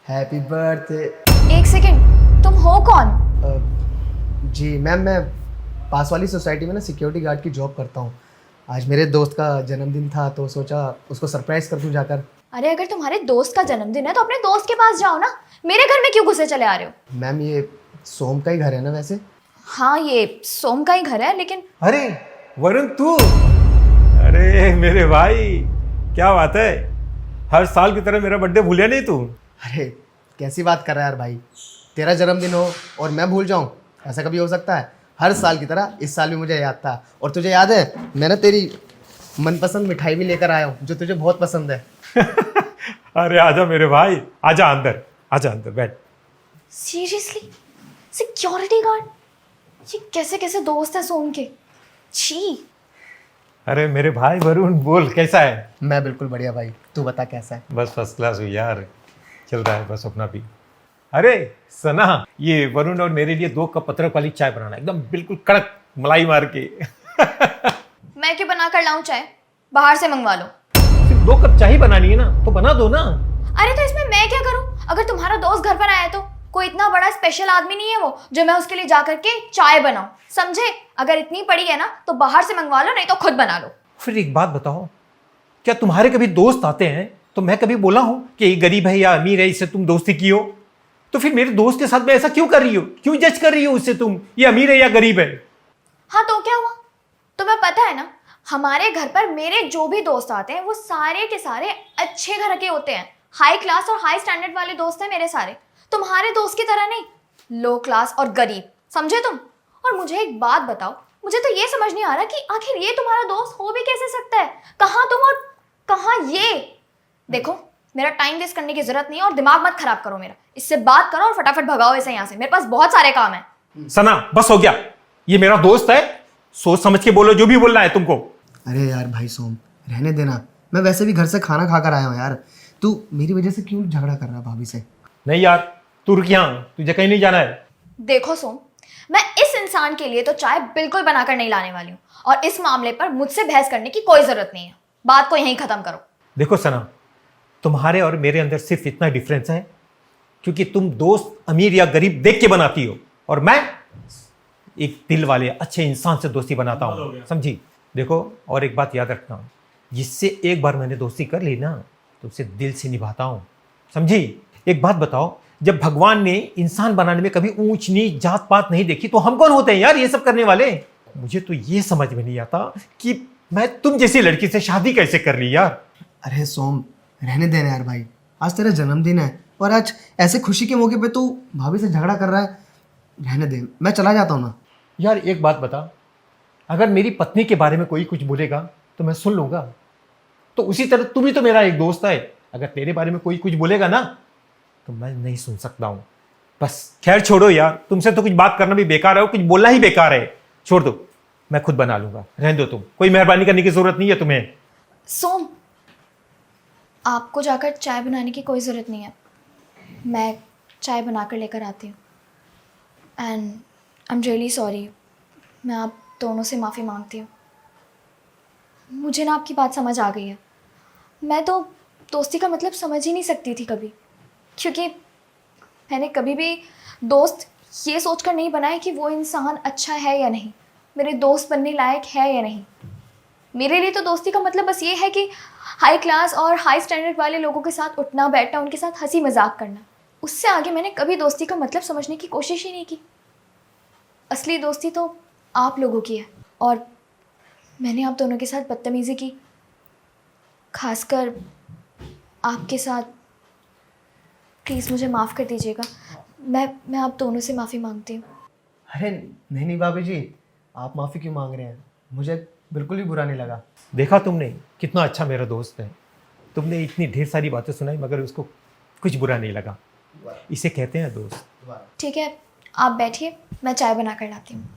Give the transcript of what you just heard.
Happy birthday. एक second, तुम हो कौन? जी मैम, मैं पास वाली सोसाइटी में ना सिक्योरिटी गार्ड की जॉब करता हूँ। आज मेरे दोस्त का जन्मदिन था तो सोचा उसको सरप्राइज कर दूँ जाकर। अरे अगर तुम्हारे दोस्त का जन्मदिन है तो अपने दोस्त के पास जाओ ना, मेरे घर में क्यों घुसे चले आ रहे हो? मैम ये सोम का ही घर है ना वैसे? हाँ ये सोम का ही घर है, लेकिन अरे वरुण तू, अरे मेरे भाई क्या बात है, हर साल की तरह मेरा बर्थडे भूलिया नहीं तू? अरे कैसी बात कर रहा है यार भाई, तेरा जन्मदिन हो और मैं भूल जाऊँ? ऐसा कभी हो सकता है? हर साल की तरह इस साल भी मुझे याद था। और तुझे याद है मैंने तेरी मनपसंद मिठाई भी लेकर आया हूँ जो तुझे बहुत पसंद है। अरे आजा मेरे भाई, आजा अंदर बैठ। Seriously security guard? ये कैसे कैसे दोस्त है सोम के? छी। अरे मेरे भाई वरुण बोल कैसा है? मैं बिल्कुल बढ़िया भाई, तू बता कैसा है? बस फर्स्ट क्लास हुई यार, चल रहा है बस अपना भी। अरे सना, ये वरुण और मेरे लिए 2 कप अदरक वाली चाय बनाना, एकदम बिल्कुल कड़क मलाई मार के। मैं क्यों बना कर लाऊं चाय? बाहर से मंगवा लो। सिर्फ 2 कप चाय ही बनानी है ना, तो बना दो ना। अरे तो इसमें मैं क्या करूं? अगर तुम्हारा दोस्त घर पर आया तो कोई इतना बड़ा स्पेशल आदमी नहीं है वो जो मैं उसके लिए जाकर के चाय बनाऊं, समझे? अगर इतनी पड़ी है ना तो बाहर से मंगवा लो, नहीं तो खुद बना लो। फिर एक बात बताओ, क्या तुम्हारे कभी दोस्त आते हैं तो मैं कभी बोला हूं कि ये गरीब है या अमीर है, इससे तुम दोस्ती की हो? तो फिर मेरे दोस्त के साथ में ऐसा क्यों कर रही हो, क्यों जज कर रही हो उससे, तुम ये अमीर है या गरीब है? हाँ तो क्या हुआ? तुम्हें पता है ना, हमारे घर पर मेरे जो भी दोस्त आते हैं वो सारे के सारे अच्छे घर के होते हैं, हाई क्लास और हाई स्टैंडर्ड वाले दोस्त हैं मेरे सारे। तुम्हारे दोस्त की तरह नहीं, लो क्लास और गरीब, समझे तुम? और मुझे एक बात बताओ, मुझे तो ये समझ नहीं आ रहा कि आखिर ये तुम्हारा दोस्त हो भी कैसे सकता है? कहाँ तुम और कहाँ ये? देखो मेरा टाइम वेस्ट करने की जरूरत नहीं है और दिमाग मत खराब करो मेरा। इससे बात करो और फटाफट भगाओ इसे यहाँ से, मेरे पास बहुत सारे काम है। सना बस हो गया, ये मेरा दोस्त है, सोच समझ के बोलो जो भी बोलना है तुमको। अरे यार भाई सोम, रहने देना, मैं वैसे भी घर से खाना खाकर आया हूँ यार। तू मेरी वजह से क्यों झगड़ा कर रहा है भाभी से? नहीं यार तू रुक यहाँ, तुझे कहीं नहीं जाना है। देखो सोम, मैं इस इंसान के लिए तो चाय बिल्कुल बनाकर नहीं लाने वाली हूँ और इस मामले पर मुझसे बहस करने की कोई जरूरत नहीं है। बात को यहीं खत्म करो। देखो सना, तुम्हारे और मेरे अंदर सिर्फ इतना डिफरेंस है क्योंकि तुम दोस्त अमीर या गरीब देख के बनाती हो और मैं एक दिल वाले अच्छे इंसान से दोस्ती बनाता हूँ, समझी? देखो और एक बात याद रखना, जिससे एक बार मैंने दोस्ती कर ली ना तो उसे दिल से निभाता हूँ, समझी? एक बात बताओ, जब भगवान ने इंसान बनाने में कभी ऊंच नीच जात पात नहीं देखी तो हम कौन होते हैं यार ये सब करने वाले? मुझे तो ये समझ में नहीं आता कि मैं तुम जैसी लड़की से शादी कैसे कर ली यार। अरे सोम, रहने देना यार भाई, आज तेरा जन्मदिन है और आज ऐसे खुशी के मौके पे तू भाभी से झगड़ा कर रहा है। रहने दे, मैं चला जाता हूँ ना। यार एक बात बता, अगर मेरी पत्नी के बारे में कोई कुछ बोलेगा तो मैं सुन लूंगा, तो उसी तरह तू भी तो मेरा एक दोस्त है, अगर तेरे बारे में कोई कुछ बोलेगा ना तो मैं नहीं सुन सकता हूं। बस खैर छोड़ो यार, तुमसे तो कुछ बात करना भी बेकार है, कुछ बोलना ही बेकार है, छोड़ दो, मैं खुद बना लूंगा, रहने दो, तुम कोई मेहरबानी करने की जरूरत नहीं है तुम्हें। सोम, आपको जाकर चाय बनाने की कोई ज़रूरत नहीं है, मैं चाय बनाकर लेकर आती हूँ। And I am really sorry, मैं आप दोनों से माफ़ी मांगती हूँ। मुझे ना आपकी बात समझ आ गई है। मैं तो दोस्ती का मतलब समझ ही नहीं सकती थी कभी, क्योंकि मैंने कभी भी दोस्त ये सोचकर नहीं बनाया कि वो इंसान अच्छा है या नहीं, मेरे दोस्त बनने लायक है या नहीं। मेरे लिए तो दोस्ती का मतलब बस ये है कि हाई क्लास और हाई स्टैंडर्ड वाले लोगों के साथ उठना बैठना, उनके साथ हंसी मजाक करना। उससे आगे मैंने कभी दोस्ती का मतलब समझने की कोशिश ही नहीं की। असली दोस्ती तो आप लोगों की है और मैंने आप दोनों के साथ बदतमीज़ी की, खासकर आपके साथ। प्लीज़ मुझे माफ़ कर दीजिएगा, मैं आप दोनों से माफ़ी मांगती हूँ। अरे नहीं नहीं भाभी जी, आप माफ़ी क्यों मांग रहे हैं? मुझे बिल्कुल भी बुरा नहीं लगा। देखा तुमने कितना अच्छा मेरा दोस्त है, तुमने इतनी ढेर सारी बातें सुनाई मगर उसको कुछ बुरा नहीं लगा, इसे कहते हैं दोस्त। ठीक है, आप बैठिए, मैं चाय बना कर लाती हूँ।